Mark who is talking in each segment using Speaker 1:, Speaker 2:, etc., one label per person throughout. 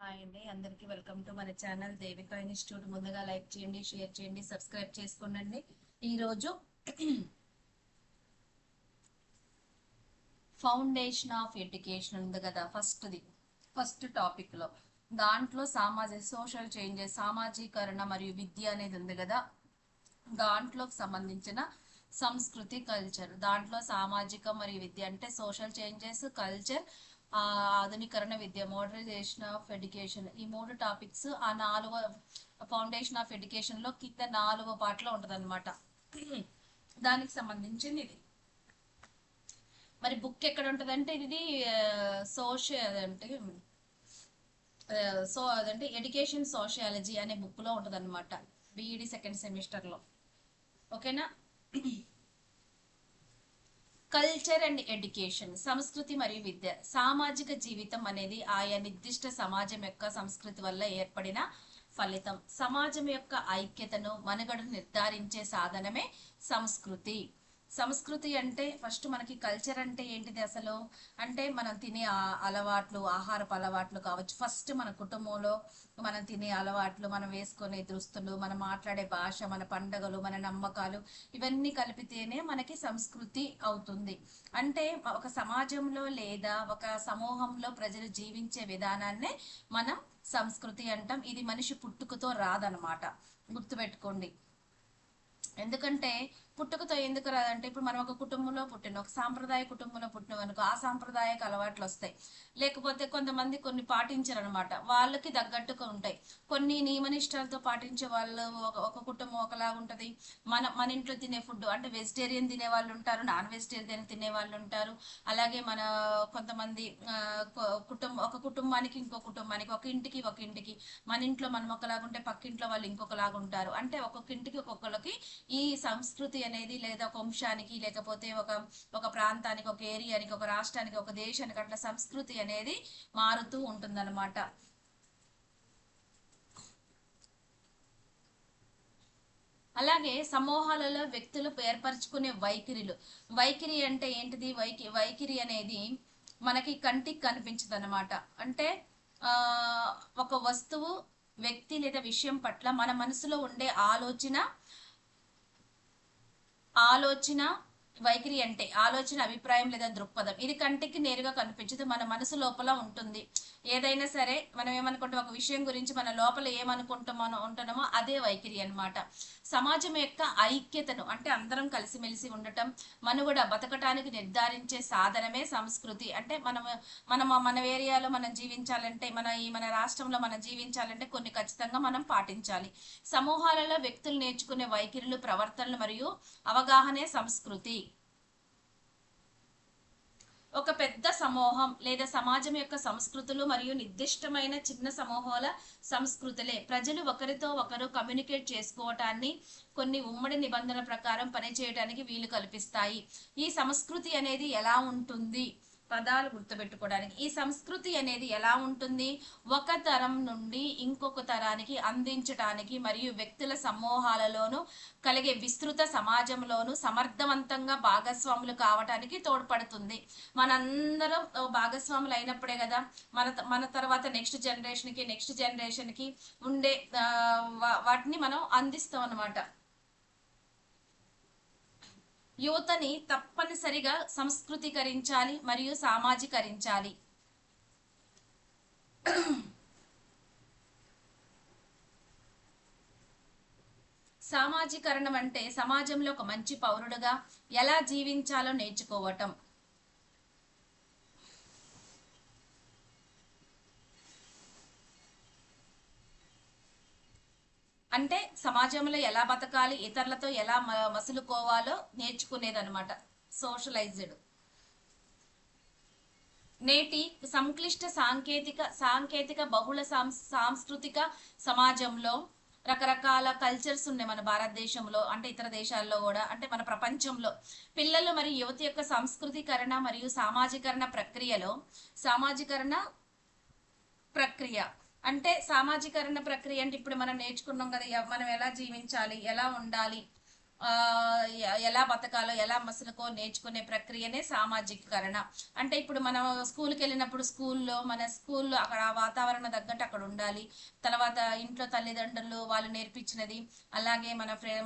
Speaker 1: Hi అండి, అందరికీ welcome to మన ఛానల్ దేవిక ఇన్స్టిట్యూట్. ముందుగా లైక్ చేయండి, షేర్ చేయండి, సబ్స్క్రైబ్ చేసుకోండి. ఈరోజు ఫౌండేషన్ ఆఫ్ ఎడ్యుకేషన్ ఉంది కదా, ఫస్ట్ టాపిక్లో దాంట్లో సోషల్ చేంజెస్, సామాజీకరణ మరియు విద్య అనేది ఉంది కదా. దాంట్లోకి సంబంధించిన సంస్కృతి, కల్చర్, దాంట్లో సామాజిక మరియు విద్య అంటే సోషల్ చేంజెస్, కల్చర్, ఆధునీకరణ విద్య, మోడర్నైజేషన్ ఆఫ్ ఎడ్యుకేషన్, ఈ మూడు టాపిక్స్ ఆ నాలుగో ఫౌండేషన్ ఆఫ్ ఎడ్యుకేషన్ లో కింద నాలుగో పార్ట్లో ఉంటుంది అనమాట. దానికి సంబంధించింది ఇది. మరి బుక్ ఎక్కడ ఉంటుందంటే ఇది సోషల్ అంటే అదంటే ఎడ్యుకేషన్ సోషియాలజీ అనే బుక్ లో ఉంటుంది అనమాట, బీఈడి సెకండ్ సెమిస్టర్ లో. ఓకేనా. కల్చర్ అండ్ ఎడ్యుకేషన్, సంస్కృతి మరియు విద్య. సామాజిక జీవితం అనేది ఆయా నిర్దిష్ట సమాజం యొక్క సంస్కృతి వల్ల ఏర్పడిన ఫలితం. సమాజం యొక్క ఐక్యతను, మనుగడను నిర్ధారించే సాధనమే సంస్కృతి. సంస్కృతి అంటే ఫస్ట్ మనకి కల్చర్ అంటే ఏంటిది అసలు అంటే మనం తినే అలవాట్లు, ఆహారపు అలవాట్లు కావచ్చు. ఫస్ట్ మన కుటుంబంలో మనం తినే అలవాట్లు, మనం వేసుకునే దుస్తులు, మనం మాట్లాడే భాష, మన పండగలు, మన నమ్మకాలు, ఇవన్నీ కలిపితేనే మనకి సంస్కృతి అవుతుంది. అంటే ఒక సమాజంలో లేదా ఒక సమూహంలో ప్రజలు జీవించే విధానాన్నే మనం సంస్కృతి అంటాం. ఇది మనిషి పుట్టుకతో రాదనమాట, గుర్తుపెట్టుకోండి. ఎందుకంటే పుట్టుకతో ఎందుకు రాదంటే, ఇప్పుడు మనం ఒక కుటుంబంలో పుట్టిన, ఒక సాంప్రదాయ కుటుంబంలో పుట్టిన అనుకో, ఆ సాంప్రదాయక అలవాట్లు వస్తాయి. లేకపోతే కొంతమంది కొన్ని పాటించరు అనమాట, వాళ్ళకి తగ్గట్టుగా ఉంటాయి. కొన్ని నియమనిష్టాలతో పాటించే వాళ్ళు ఒక కుటుంబం ఒకలాగా ఉంటది. మన ఇంట్లో తినే ఫుడ్ అంటే వెజిటేరియన్ తినే వాళ్ళు ఉంటారు, నాన్ వెజిటేరియన్ తినే వాళ్ళు ఉంటారు. అలాగే మన కొంతమంది ఒక కుటుంబానికి ఇంకో కుటుంబానికి, ఒక ఇంటికి మన ఇంట్లో మనం ఒకలాగుంటే పక్కింట్లో వాళ్ళు ఇంకొకలాగా ఉంటారు. అంటే ఒక్కొక్క ఇంటికి ఒక్కొక్కరికి ఈ సంస్కృతి అనేది, లేదా ఒక వంశానికి, లేకపోతే ఒక ప్రాంతానికి, ఒక ఏరియానికి, ఒక రాష్ట్రానికి, ఒక దేశానికి అట్లా సంస్కృతి అనేది మారుతూ ఉంటుందన్నమాట. అలాగే సమూహాలలో వ్యక్తులు ఏర్పరచుకునే వైఖరి అంటే ఏంటిది? వైఖరి అనేది మనకి కంటికి కనిపించదు అనమాట. అంటే ఆ ఒక వస్తువు, వ్యక్తి లేదా విషయం పట్ల మన మనసులో ఉండే ఆలోచన వైఖరి అంటే ఆలోచన, అభిప్రాయం లేదా దృక్పథం. ఇది కంటికి నేరుగా కనిపించదు, మన మనసు లోపల ఉంటుంది. ఏదైనా సరే మనం ఏమనుకుంటాం, ఒక విషయం గురించి మన లోపల ఉంటున్నామో అదే వైఖరి అనమాట. సమాజం యొక్క ఐక్యతను అంటే అందరం కలిసిమెలిసి ఉండటం, మనుగడ, బతకటానికి నిర్ధారించే సాధనమే సంస్కృతి. అంటే మన ఏరియాలో మనం జీవించాలంటే, మన రాష్ట్రంలో మనం జీవించాలంటే కొన్ని ఖచ్చితంగా మనం పాటించాలి. సమూహాలలో వ్యక్తులు నేర్చుకునే వైఖరులు, ప్రవర్తనలు మరియు అవగాహనే సంస్కృతి. ఒక పెద్ద సమూహం లేదా సమాజం యొక్క సంస్కృతులు మరియు నిర్దిష్టమైన చిన్న సమూహాల సంస్కృతులే ప్రజలు ఒకరితో ఒకరు కమ్యూనికేట్ చేసుకోవటాన్ని, కొన్ని ఉమ్మడి నిబంధనల ప్రకారం పనిచేయడానికి వీలు కల్పిస్తాయి. ఈ సంస్కృతి అనేది ఎలా ఉంటుంది? పదాలు గుర్తుపెట్టుకోవడానికి, ఈ సంస్కృతి అనేది ఎలా ఉంటుంది? ఒక తరం నుండి ఇంకొక తరానికి అందించటానికి మరియు వ్యక్తుల సమూహాలలోనూ కలిగే విస్తృత సమాజంలోనూ సమర్థవంతంగా భాగస్వాములు కావటానికి తోడ్పడుతుంది. మనందరం భాగస్వాములు అయినప్పుడే కదా మన తర్వాత నెక్స్ట్ జనరేషన్కి ఉండే వాటిని మనం అందిస్తాం అన్నమాట. యువతని తప్పనిసరిగా సంస్కృతికరించాలి మరియు సామాజికరించాలి. సామాజీకరణం అంటే సమాజంలో ఒక మంచి పౌరుడుగా ఎలా జీవించాలో నేర్చుకోవటం. అంటే సమాజంలో ఎలా బతకాలి, ఇతరులతో ఎలా మసులుకోవాలో నేర్చుకునేదన్నమాట, సోషలైజ్డ్. నేటి సంక్లిష్ట సాంకేతిక బహుళ సాంస్కృతిక సమాజంలో రకరకాల కల్చర్స్ ఉన్నాయి మన భారతదేశంలో, అంటే ఇతర దేశాల్లో కూడా, అంటే మన ప్రపంచంలో. పిల్లలు మరియు యువత యొక్క సాంస్కృతికరణ మరియు సామాజికరణ ప్రక్రియ అంటే సామాజికరణ ప్రక్రియ అంటే ఇప్పుడు మనం నేర్చుకున్నాం కదా, మనం ఎలా జీవించాలి, ఎలా ఉండాలి, ఎలా బతకాలో ఎలా మసలుకో నేర్చుకునే ప్రక్రియనే సామాజికీకరణ. అంటే ఇప్పుడు మనం స్కూల్కి వెళ్ళినప్పుడు స్కూల్లో అక్కడ ఆ వాతావరణం తగ్గట్టు అక్కడ ఉండాలి. తర్వాత ఇంట్లో తల్లిదండ్రులు వాళ్ళు నేర్పించినది, అలాగే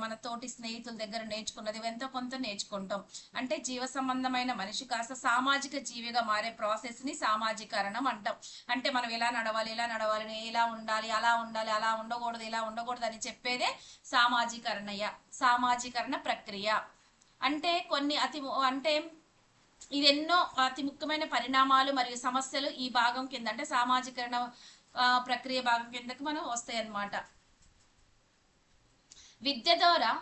Speaker 1: మన తోటి స్నేహితుల దగ్గర నేర్చుకున్నది ఎంతో కొంత నేర్చుకుంటాం. అంటే జీవ సంబంధమైన మనిషి కాస్త సామాజిక జీవిగా మారే ప్రాసెస్ ని సామాజికరణం అంటాం. అంటే మనం ఎలా నడవాలి, ఇలా ఉండాలి, అలా ఉండకూడదు, ఇలా ఉండకూడదు అని చెప్పేదే సామాజికరణ ప్రక్రియ. అంటే ఇది ఎన్నో అతి ముఖ్యమైన పరిణామాలు మరియు సమస్యలు ఈ భాగం కింద, అంటే సామాజికరణ ప్రక్రియ భాగం కిందకి మనం వస్తాయి అన్నమాట. విద్య ద్వారా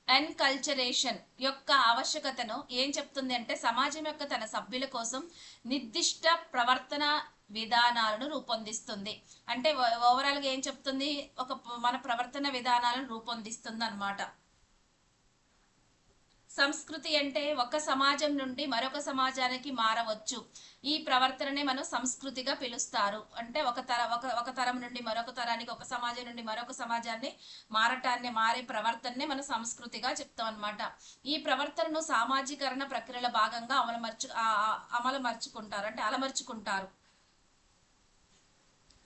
Speaker 1: ఎన్కల్చరేషన్ యొక్క ఆవశ్యకతను ఏం చెప్తుంది అంటే సమాజం యొక్క తన సభ్యుల కోసం నిర్దిష్ట ప్రవర్తన విధానాలను రూపొందిస్తుంది. అంటే ఓవరాల్ గా ఏం చెప్తుంది, మన ప్రవర్తన విధానాలను రూపొందిస్తుంది అన్నమాట. సంస్కృతి అంటే ఒక సమాజం నుండి మరొక సమాజానికి మారవచ్చు. ఈ ప్రవర్తననే మనం సంస్కృతిగా పిలుస్తారు. అంటే ఒక తరం నుండి మరొక తరానికి, ఒక సమాజం నుండి మరొక సమాజాన్ని మారే ప్రవర్తననే మనం సంస్కృతిగా చెప్తాం అన్నమాట. ఈ ప్రవర్తనను సామాజికరణ ప్రక్రియల భాగంగా అలమర్చుకుంటారు.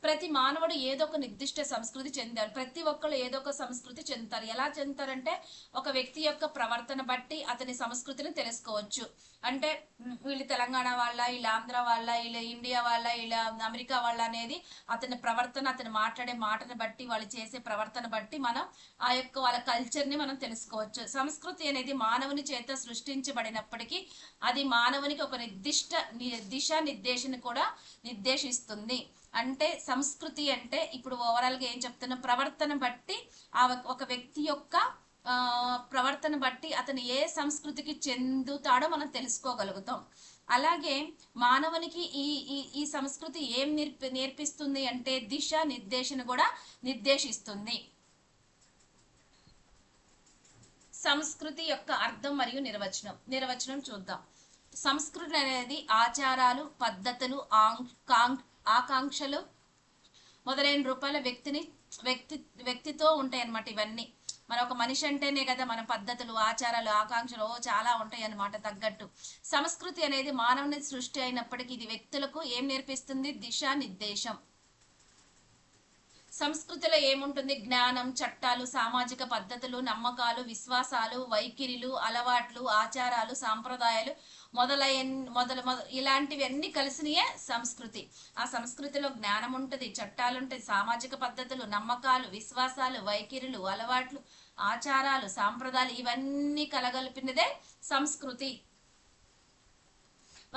Speaker 1: ప్రతి మానవుడు ఏదో ఒక నిర్దిష్ట సంస్కృతి చెందారు. ప్రతి ఒక్కరు ఏదో ఒక సంస్కృతి చెందుతారు. ఎలా చెందుతారంటే ఒక వ్యక్తి యొక్క ప్రవర్తన బట్టి అతని సంస్కృతిని తెలుసుకోవచ్చు. అంటే వీళ్ళు తెలంగాణ వాళ్ళ, వీళ్ళ ఆంధ్ర వాళ్ళ, వీళ్ళ ఇండియా వాళ్ళ, వీళ్ళ అమెరికా వాళ్ళ అనేది అతని ప్రవర్తన, అతను మాట్లాడే మాటను బట్టి, వాళ్ళు చేసే ప్రవర్తన బట్టి మనం వాళ్ళ కల్చర్ని మనం తెలుసుకోవచ్చు. సంస్కృతి అనేది మానవుని చేత సృష్టించబడినప్పటికీ అది మానవునికి ఒక నిర్దిష్ట దిశా నిర్దేశం కూడా నిర్దేశిస్తుంది. అంటే సంస్కృతి అంటే ఇప్పుడు ఓవరాల్ గా ఏం చెప్తున్నా, ప్రవర్తన బట్టి ఒక వ్యక్తి యొక్క ప్రవర్తన బట్టి అతను ఏ సంస్కృతికి చెందుతాడో మనం తెలుసుకోగలుగుతాం. అలాగే మానవునికి ఈ సంస్కృతి ఏం నేర్పిస్తుంది అంటే దిశ నిర్దేశన కూడా నిర్దేశిస్తుంది. సంస్కృతి యొక్క అర్థం మరియు నిర్వచనం చూద్దాం. సంస్కృతి అనేది ఆచారాలు, పద్ధతులు, ఆకాంక్షలు మొదలైన రూపాల వ్యక్తితో ఉంటాయి అన్నమాట. ఇవన్నీ మన ఒక మనిషి అంటేనే కదా మన పద్ధతులు, ఆచారాలు, ఆకాంక్షలు చాలా ఉంటాయి అన్నమాట తగ్గట్టు. సంస్కృతి అనేది మానవుని సృష్టి అయినప్పటికీ ఇది వ్యక్తులకు ఏం నేర్పిస్తుంది, దిశానిర్దేశం. సంస్కృతిలో ఏముంటుంది, జ్ఞానం, చట్టాలు, సామాజిక పద్ధతులు, నమ్మకాలు, విశ్వాసాలు, వైఖరిలు, అలవాట్లు, ఆచారాలు, సాంప్రదాయాలు ఇలాంటివన్నీ కలిసినయే సంస్కృతి. ఆ సంస్కృతిలో జ్ఞానం ఉంటుంది, చట్టాలు ఉంటాయి, సామాజిక పద్ధతులు, నమ్మకాలు, విశ్వాసాలు, వైఖరులు, అలవాట్లు, ఆచారాలు, సాంప్రదాయాలు ఇవన్నీ కలగలిపినదే సంస్కృతి.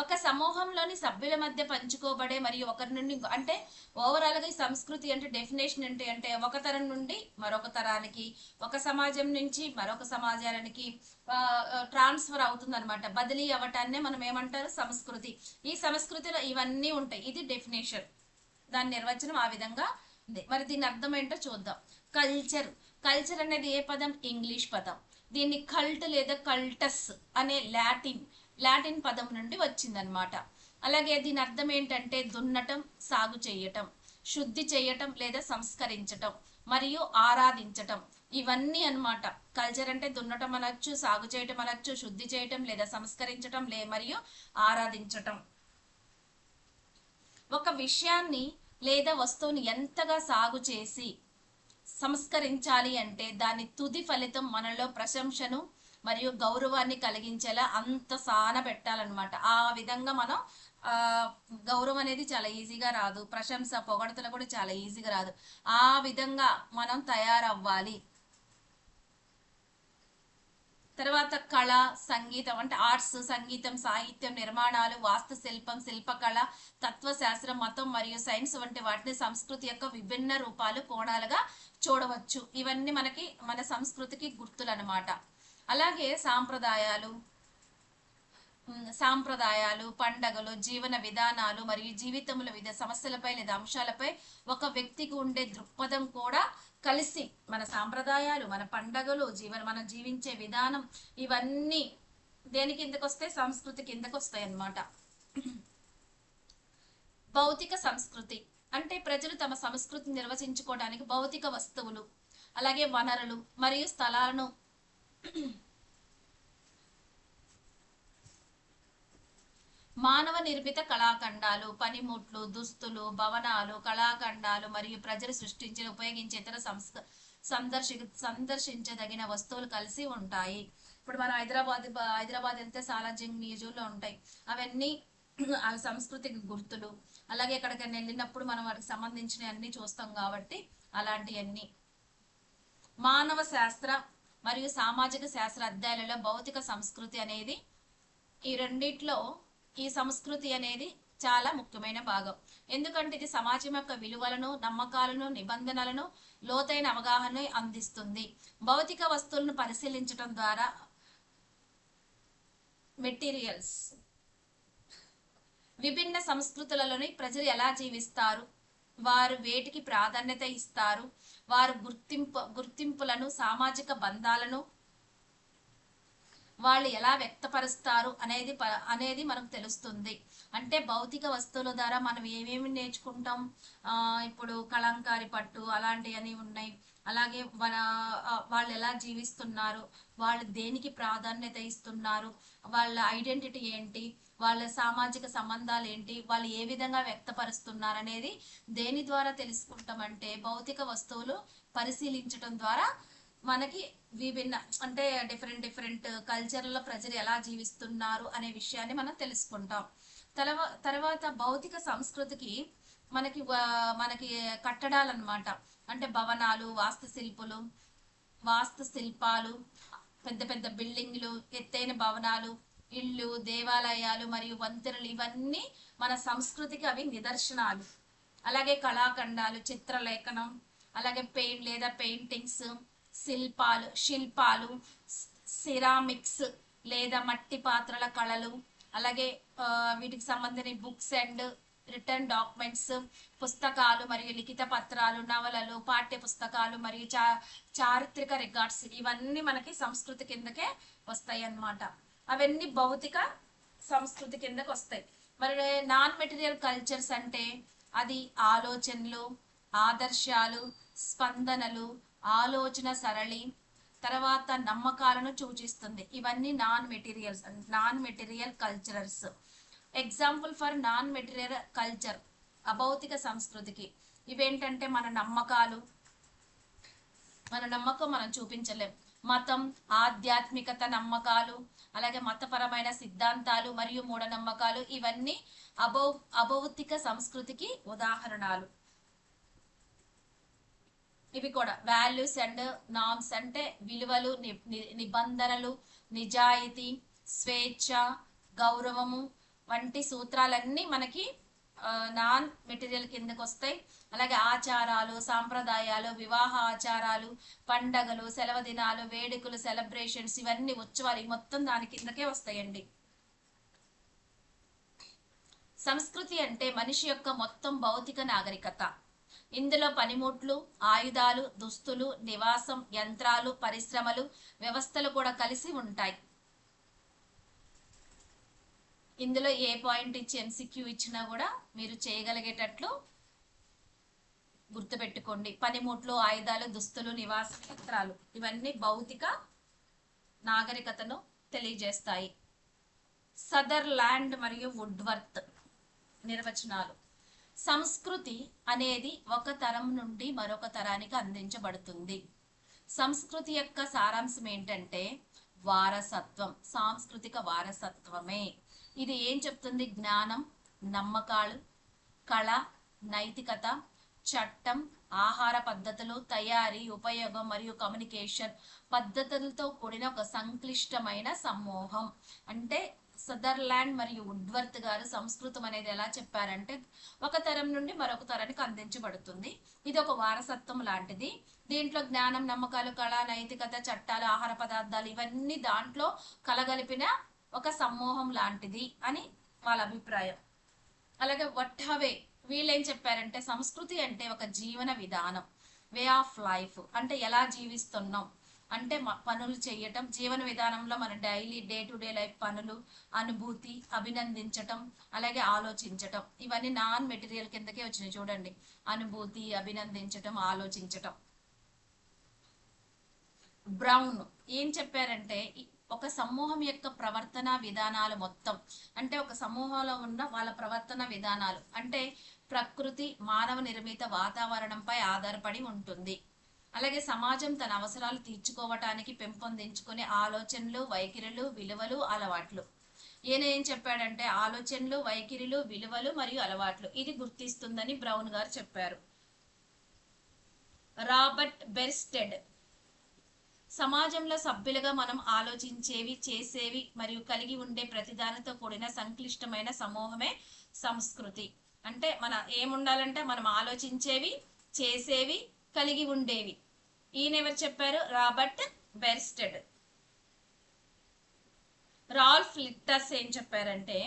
Speaker 1: ఒక సమూహంలోని సభ్యుల మధ్య పంచుకోబడే మరియు ఒకరి నుండి అంటే ఓవరాల్ గా ఈ సంస్కృతి అంటే డెఫినేషన్ ఏంటి అంటే ఒక తరం నుండి మరొక తరానికి, ఒక సమాజం నుంచి మరొక సమాజానికి ట్రాన్స్ఫర్ అవుతుంది అనమాట. బదిలీ అవ్వటాన్నే మనం ఏమంటారు, సంస్కృతి. ఈ సంస్కృతిలో ఇవన్నీ ఉంటాయి. ఇది డెఫినేషన్, దాని నిర్వచనం ఆ విధంగా ఉంది. మరి దీని అర్థం ఏంటో చూద్దాం. కల్చర్ అనేది ఏ పదం, ఇంగ్లీష్ పదం. దీన్ని కల్ట్ లేదా కల్టస్ అనే లాటిన్ పదం నుండి వచ్చిందనమాట. అలాగే దీని అర్థం ఏంటంటే దున్నటం, సాగు చేయటం, శుద్ధి చేయటం లేదా సంస్కరించటం మరియు ఆరాధించటం ఇవన్నీ అన్నమాట. కల్చర్ అంటే దున్నటం అనొచ్చు, సాగు చేయటం అనొచ్చు, శుద్ధి చేయటం లేదా సంస్కరించటం మరియు ఆరాధించటం. ఒక విషయాన్ని లేదా వస్తువుని ఎంతగా సాగు చేసి సంస్కరించాలి అంటే దాని తుది ఫలితం మనలో ప్రశంసను మరియు గౌరవాన్ని కలిగించేలా అంత సాన పెట్టాలన్నమాట. ఆ విధంగా మనం గౌరవం అనేది చాలా ఈజీగా రాదు, ప్రశంస పొగడతలు కూడా చాలా ఈజీగా రాదు. ఆ విధంగా మనం తయారవ్వాలి. తర్వాత కళ, సంగీతం అంటే ఆర్ట్స్, సంగీతం, సాహిత్యం, నిర్మాణాలు, వాస్తుశిల్పం, శిల్పకళ, తత్వశాస్త్రం, మతం మరియు సైన్స్ వంటి వాటిని సంస్కృతి యొక్క విభిన్న రూపాలు, కోణాలుగా చూడవచ్చు. ఇవన్నీ మన సంస్కృతికి గుర్తులు అన్నమాట. అలాగే సాంప్రదాయాలు, పండగలు, జీవన విధానాలు మరియు జీవితంలో వివిధ సమస్యలపై లేదా అంశాలపై ఒక వ్యక్తికి ఉండే దృక్పథం కూడా కలిసి మన సాంప్రదాయాలు, మన పండగలు, మనం జీవించే విధానం ఇవన్నీ దేని కిందకు వస్తాయి, సంస్కృతి కిందకు వస్తాయి అన్నమాట. భౌతిక సంస్కృతి అంటే ప్రజలు తమ సంస్కృతిని నిర్వచించుకోవడానికి భౌతిక వస్తువులు, అలాగే వనరులు మరియు స్థలాలను మానవ నిర్మిత కళాఖండాలు, పనిముట్లు, దుస్తులు, భవనాలు, కళాఖండాలు మరియు ప్రజలు సృష్టించిన ఉపయోగించే ఇతర సందర్శించదగిన వస్తువులు కలిసి ఉంటాయి. ఇప్పుడు మనం హైదరాబాద్ వెళ్తే సాలార్జంగ్ మ్యూజియంలో ఉంటాయి. అవన్నీ అవి సంస్కృతికి గుర్తులు. అలాగే ఎక్కడికైనా వెళ్ళినప్పుడు మనం వాటికి సంబంధించిన అన్ని చూస్తాం కాబట్టి అలాంటివన్నీ. మానవ శాస్త్ర మరియు సామాజిక శాస్త్ర అధ్యాయాలలో భౌతిక సంస్కృతి అనేది ఈ రెండిట్లో ఈ సంస్కృతి అనేది చాలా ముఖ్యమైన భాగం. ఎందుకంటే ఇది సమాజం యొక్క విలువలను, నమ్మకాలను, నిబంధనలను, లోతైన అవగాహన అందిస్తుంది. భౌతిక వస్తువులను పరిశీలించడం ద్వారా మెటీరియల్స్ విభిన్న సంస్కృతులలోని ప్రజలు ఎలా జీవిస్తారు, వారు వేటికి ప్రాధాన్యత ఇస్తారు, వారు గుర్తింపులను, సామాజిక బంధాలను వాళ్ళు ఎలా వ్యక్తపరుస్తారు అనేది మనకు తెలుస్తుంది. అంటే భౌతిక వస్తువుల ద్వారా మనం ఏమేమి నేర్చుకుంటాం. ఇప్పుడు కలంకారి పట్టు అలాంటివన్నీ ఉన్నాయి. అలాగే వాళ్ళు ఎలా జీవిస్తున్నారు, వాళ్ళు దేనికి ప్రాధాన్యత ఇస్తున్నారు, వాళ్ళ ఐడెంటిటీ ఏంటి, వాళ్ళ సామాజిక సంబంధాలు ఏంటి, వాళ్ళు ఏ విధంగా వ్యక్తపరుస్తున్నారు అనేది దేని ద్వారా తెలుసుకుంటామంటే భౌతిక వస్తువులు పరిశీలించడం ద్వారా మనకి విభిన్న అంటే డిఫరెంట్ కల్చర్లో ప్రజలు ఎలా జీవిస్తున్నారు అనే విషయాన్ని మనం తెలుసుకుంటాం. తర్వాత భౌతిక సంస్కృతికి మనకి కట్టడాలు అన్నమాట. అంటే భవనాలు, వాస్తు శిల్పాలు, పెద్ద పెద్ద బిల్డింగ్లు, ఎత్తైన భవనాలు, ఇళ్ళు, దేవాలయాలు మరియు వంతెనలు ఇవన్నీ మన సంస్కృతికి అవి నిదర్శనాలు. అలాగే కళాఖండాలు, చిత్రలేఖనం, అలాగే పెయింటింగ్స్, శిల్పాలు, సిరామిక్స్ లేదా మట్టి పాత్రల కళలు, అలాగే వీటికి సంబంధించిన బుక్స్ అండ్ రిటర్న్ డాక్యుమెంట్స్, పుస్తకాలు మరియు లిఖిత పత్రాలు, నవలలు, పాఠ్య పుస్తకాలు మరియు చారిత్రక రికార్డ్స్ ఇవన్నీ మనకి సంస్కృతి కిందకే వస్తాయి అన్నమాట. అవన్నీ భౌతిక సంస్కృతి కిందకి వస్తాయి. మరి నాన్ మెటీరియల్ కల్చర్స్ అంటే అది ఆలోచనలు, ఆదర్శాలు, స్పందనలు, ఆలోచన సరళి, తర్వాత నమ్మకాలను సూచిస్తుంది. ఇవన్నీ non material cultures. Example for non material culture అభౌతిక సంస్కృతికి ఇవేంటంటే మన నమ్మకం మనం చూపించలేం. మతం, ఆధ్యాత్మికత, నమ్మకాలు, అలాగే మతపరమైన సిద్ధాంతాలు మరియు మూఢనమ్మకాలు ఇవన్నీ అభౌతిక సంస్కృతికి ఉదాహరణలు. ఇవి కూడా వాల్యూస్ అండ్ నార్మ్స్ అంటే విలువలు, నిబంధనలు, నిజాయితీ, స్వేచ్ఛ, గౌరవము వంటి సూత్రాలన్నీ మనకి నాన్ మెటీరియల్ కిందకి వస్తాయి. అలాగే ఆచారాలు, సాంప్రదాయాలు, వివాహ ఆచారాలు, పండగలు, సెలవు దినాలు, వేడుకలు, సెలబ్రేషన్స్ ఇవన్నీ ఉత్సవాలు మొత్తం దాని కిందకే వస్తాయండి. సంస్కృతి అంటే మనిషి యొక్క మొత్తం భౌతిక నాగరికత. ఇందులో పనిముట్లు, ఆయుధాలు, దుస్తులు, నివాసం, యంత్రాలు, పరిశ్రమలు, వ్యవస్థలు కూడా కలిసి ఉంటాయి. ఇందులో ఏ పాయింట్ ఇచ్చి ఎంసీక్యూ ఇచ్చినా కూడా మీరు చేయగలిగేటట్లు గుర్తుపెట్టుకోండి. పనిముట్లు, ఆయుధాలు, దుస్తులు, నివాస యంత్రాలు ఇవన్నీ భౌతిక నాగరికతను తెలియజేస్తాయి. సదర్లాండ్ మరియు వుడ్వర్త్ నిర్వచనాలు. సంస్కృతి అనేది ఒక తరం నుండి మరొక తరానికి అందించబడుతుంది. సంస్కృతి యొక్క సారాంశం ఏంటంటే వారసత్వం, సాంస్కృతిక వారసత్వమే. ఇది ఏం చెప్తుంది? జ్ఞానం, నమ్మకాలు, కళ, నైతికత, చట్టం, ఆహార పద్ధతులు, తయారీ, ఉపయోగం మరియు కమ్యూనికేషన్ పద్ధతులతో కూడిన ఒక సంక్లిష్టమైన సమూహం. అంటే సదర్లాండ్ మరియు వుడ్వర్త్ గారు సంస్కృతం అనేది ఎలా చెప్పారంటే ఒక తరం నుండి మరొక తరానికి అందించబడుతుంది. ఇది ఒక వారసత్వం లాంటిది. దీంట్లో జ్ఞానం, నమ్మకాలు, కళ, నైతికత, చట్టాలు, ఆహార పదార్థాలు ఇవన్నీ దాంట్లో కలగలిపిన ఒక సమూహం లాంటిది అని వాళ్ళ అభిప్రాయం. అలాగే వట్టవే వీళ్ళు ఏం చెప్పారంటే సంస్కృతి అంటే ఒక జీవన విధానం, వే ఆఫ్ లైఫ్. అంటే ఎలా జీవిస్తున్నాం అంటే పనులు చేయటం, జీవన విధానంలో మన డే టు డే లైఫ్ పనులు, అనుభూతి, అభినందించటం, అలాగే ఆలోచించటం ఇవన్నీ నాన్ మెటీరియల్ కిందకే వచ్చినాయి. చూడండి, అనుభూతి, అభినందించటం, ఆలోచించటం. బ్రౌన్ ఏం చెప్పారంటే ఒక సమూహం యొక్క ప్రవర్తన విధానాలు మొత్తం, అంటే ఒక సమూహంలో ఉన్న వాళ్ళ ప్రవర్తన విధానాలు అంటే ప్రకృతి మానవ నిర్మిత వాతావరణంపై ఆధారపడి ఉంటుంది. అలాగే సమాజం తన అవసరాలు తీర్చుకోవటానికి పెంపొందించుకునే ఆలోచనలు, వైఖరులు, విలువలు, అలవాట్లు. ఈయన ఏం చెప్పాడంటే ఆలోచనలు, వైఖరులు, విలువలు మరియు అలవాట్లు ఇది గుర్తిస్తుందని బ్రౌన్ గారు చెప్పారు. రాబర్ట్ బెర్స్టెడ్ సమాజంలో సభ్యులుగా మనం ఆలోచించేవి, చేసేవి మరియు కలిగి ఉండే ప్రతిదానితో కూడిన సంక్లిష్టమైన సమూహమే సంస్కృతి. అంటే మన ఏముండాలంటే మనం ఆలోచించేవి, చేసేవి, కలిగి ఉండేవి. ఈయన ఎవరు చెప్పారు? రాబర్ట్ బెర్స్టెడ్. రాల్ఫ్ లిట్టర్స్ ఏం చెప్పారంటే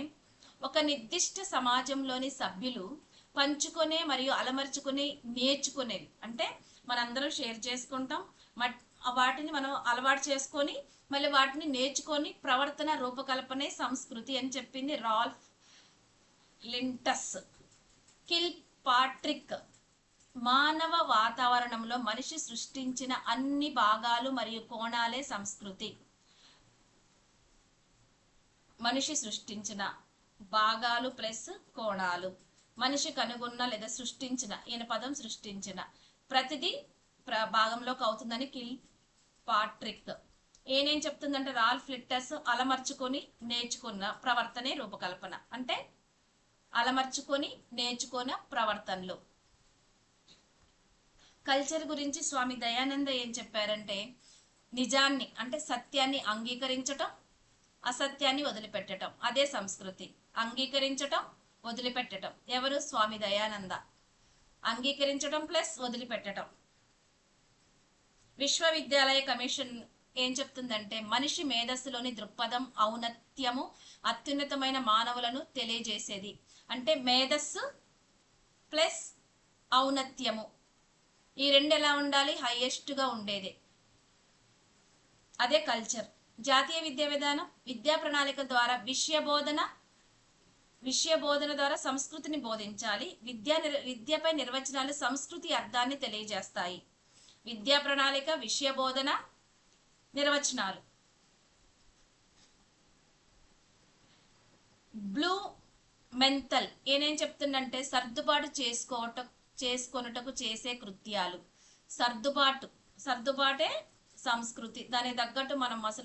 Speaker 1: ఒక నిర్దిష్ట సమాజంలోని సభ్యులు పంచుకునే మరియు అలమర్చుకుని నేర్చుకునేవి, అంటే మనందరం షేర్ చేసుకుంటాం, వాటిని మనం అలవాటు చేసుకొని మళ్ళీ వాటిని నేర్చుకొని ప్రవర్తన రూపకల్పనే సంస్కృతి అని చెప్పింది రాల్ఫ్ లింటస్. కిల్ పాట్రిక్ మానవ వాతావరణంలో మనిషి సృష్టించిన అన్ని భాగాలు మరియు కోణాలే సంస్కృతి. మనిషి సృష్టించిన భాగాలు ప్లస్ కోణాలు, మనిషి కనుగొన్న లేదా సృష్టించిన, ఈయన పదం సృష్టించిన ప్రతిదీ భాగంలోకి అవుతుందని కిల్ పాట్రిక్. ఏనేం చెప్తుందంటే రాల్ఫ్ లిట్టర్స్ అలమర్చుకొని నేర్చుకున్న ప్రవర్తనే రూపకల్పన, అంటే అలమర్చుకొని నేర్చుకున్న ప్రవర్తనలు. కల్చర్ గురించి స్వామి దయానంద ఏం చెప్పారంటే నిజాన్ని అంటే సత్యాన్ని అంగీకరించటం, అసత్యాన్ని వదిలిపెట్టడం అదే సంస్కృతి. అంగీకరించటం, వదిలిపెట్టడం. ఎవరు? స్వామి దయానంద. అంగీకరించడం ప్లస్ వదిలిపెట్టడం. విశ్వవిద్యాలయ కమిషన్ ఏం చెప్తుందంటే మనిషి మేధస్సులోని దృక్పథం, ఔన్నత్యము, అత్యున్నతమైన మానవులను తెలియజేసేది. అంటే మేధస్సు ప్లస్ ఔన్నత్యము ఈ రెండు ఎలా ఉండాలి? హైయెస్ట్గా ఉండేది. అదే కల్చర్. జాతీయ విద్యా విధానం విద్యా ప్రణాళిక ద్వారా విషయ బోధన ద్వారా సంస్కృతిని బోధించాలి. విద్యపై నిర్వచనాలు సంస్కృతి అర్థాన్ని తెలియజేస్తాయి. విద్యా ప్రణాళిక, విషయ బోధన, నిర్వచనాలు. బ్లూ మెంతల్ ఏనేం చెప్తుందంటే సర్దుబాటు చేసుకొనుటకు చేసే కృత్యాలు. సర్దుబాటే సంస్కృతి. దానికి తగ్గట్టు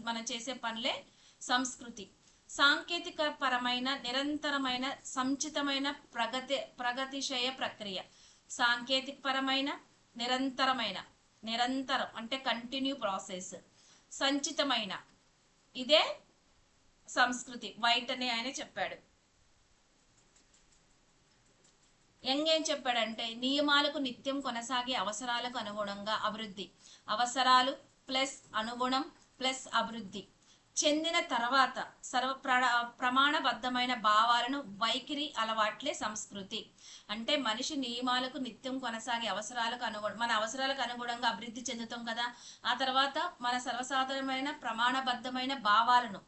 Speaker 1: మనం చేసే పనులే సంస్కృతి. సాంకేతిక పరమైన నిరంతరమైన సంచితమైన ప్రగతిశయ ప్రక్రియ. సాంకేతిక పరమైన నిరంతరం అంటే కంటిన్యూ ప్రాసెస్. సంచితమైన ఇదే సంస్కృతి. వైట్ అని ఆయన చెప్పాడు. యంగ్ ఏం చెప్పాడంటే నియమాలకు నిత్యం కొనసాగే అవసరాలకు అనుగుణంగా అభివృద్ధి. అవసరాలు ప్లస్ అనుగుణం ప్లస్ అభివృద్ధి చెందిన తర్వాత ప్రమాణబద్ధమైన భావాలను, వైఖరి, అలవాట్లే సంస్కృతి. అంటే మనిషి నియమాలకు నిత్యం కొనసాగే మన అవసరాలకు అనుగుణంగా అభివృద్ధి చెందుతాం కదా. ఆ తర్వాత మన సర్వసాధారణమైన ప్రమాణబద్ధమైన భావాలను,